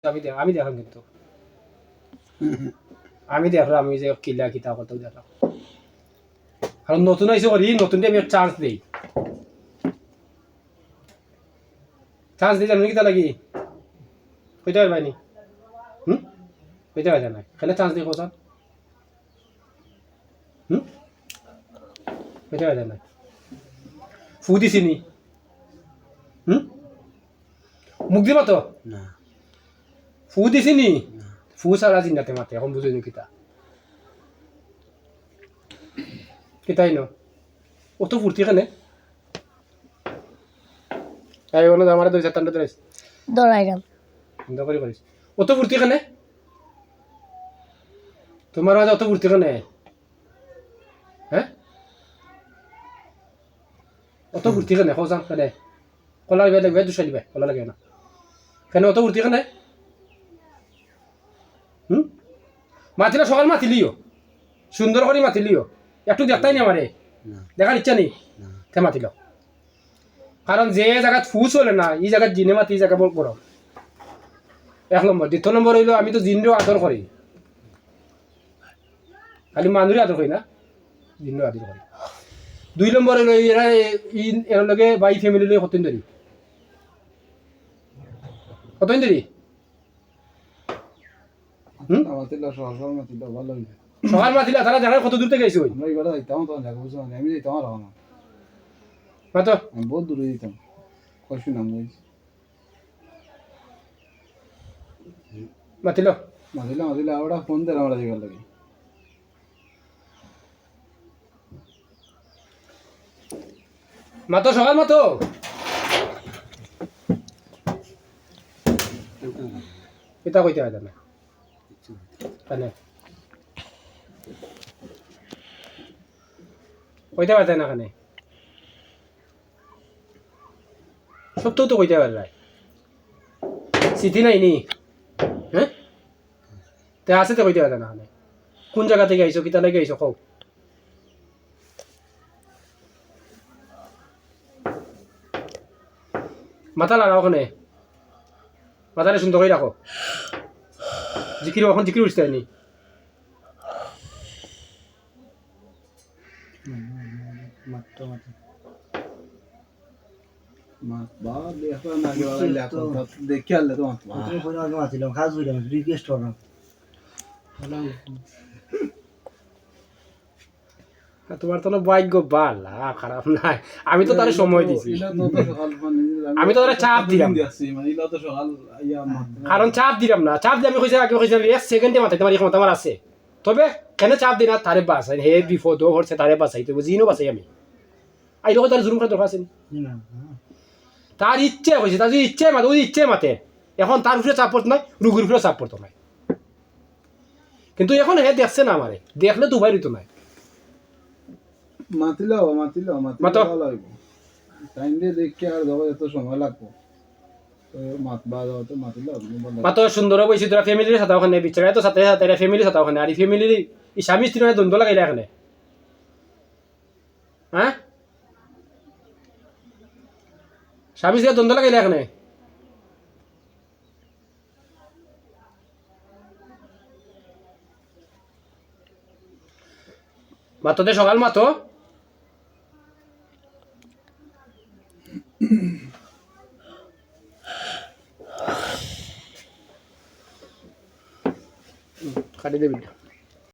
আমি দেখাম কিন্তু আমি দেখলাম আমি যে কিলা কিতা কত দেখলাম কারণ নতুন আইসো করি নতুনটা আমি চান্স দিই জানি কিতা লাগি কইতে পারবানি কইতে পারবে না খেলে চান্স দিই কোথাও কইতে পারবে না ফু দিছিনি মুখ দিবা তো না ফু দিছিনি ফু সারা জিন্দাতে মাতে এখন বুঝিনি কিতা কিতাই ন অত ফুর্তি কেনে এই ওনো আমার দুই চারটা ধরে দৌড়াইলাম বন্ধ করে করিস অত ফুর্তি কেনে তোমার মাঝে অত ফুর্তি কেনে হ্যাঁ অত ফুর্তি কেনে খোঁজাম কেনে কলা লাগবে লাগবে দুশো দিবে কলা লাগে না কেন অত ফুর্তি কেনে মাতিলে সকাল মাতিলিও সুন্দর করে মাতিলিও একটু দেখতাই নি আমারে দেখার ইচ্ছা নেই তে মাতিল কারণ যে জায়গাত ফু চলে না এই জায়গাত জিনে মাতি এই জায়গা বড় এক নম্বর দ্বিতীয় নম্বর হইলো আমি তো জিনরেও আদর করি খালি মানুষের আদর করি না জিনরেও আদর করি দুই নম্বর হইলো এরা এর লগে বা এই ফ্যামিলি লগে কতদিন ধরি সকাল মাতিলা তারা জানার কত দূর থেকে গেছে ওই মাতো বহুত দূরে যেতাম কষ্ট নাম মাতিল মাতিলে আমরা ফোন দিলাম আমরা জায়গার লাগে মাতো সকাল মাতো এটা কইতে হয় না তাহলে কইতে পারতে না কানে সব তো কইতে পারলাই স্মৃতি নাই নি হ্যাঁ তে আছে তো কইতে পারতে না কানে কোন জায়গা থেকে আইসো কিতা লাগে আইসো কও মাথা লাগাও ওখানে মাথাটা সুন্দর করে রাখো জিকির এখন জিকির উঠতে নি দেখে আনলে তো তোমার তো ভাগ্য বালা খারাপ নাই আমি তো তারে সময় দিছি আমি তো তারে চাপ দিলাম কারণ চাপ দিলাম না চাপ দিয়ে আমি কইছি আগে কইছি এক সেকেন্ডে মাথায় তোমার ক্ষমতা আমার আছে তবে কেন চাপ দিই না তারে বাঁচাই হে বিপদ হচ্ছে তারে বাঁচাই তো জিনও বাঁচাই আমি আই লোক তার জুলুম করার দরকার আছে তার ইচ্ছে হয়েছে তার যদি ইচ্ছে মাতে ওই ইচ্ছে মাতে এখন তার উপরে চাপ পড়তো নাই রুগীর উপরে চাপ পড়তো নাই কিন্তু এখন হে দেখছে না আমারে দেখলে তো উপায় রইতো নাই মাতো সুন্দর বইছি তোরা ফ্যামিলির সাথে ওখানে বিচারে তো সাথে সাথে ফ্যামিলির সাথে ওখানে আর এই ফ্যামিলির স্বামী স্ত্রী দ্বন্দ্ব লাগাইলে এখানে হ্যাঁ স্বামী স্ত্রী দ্বন্দ্ব লাগাইলে এখানে মাতোতে সকাল মাতো কাটি দেবি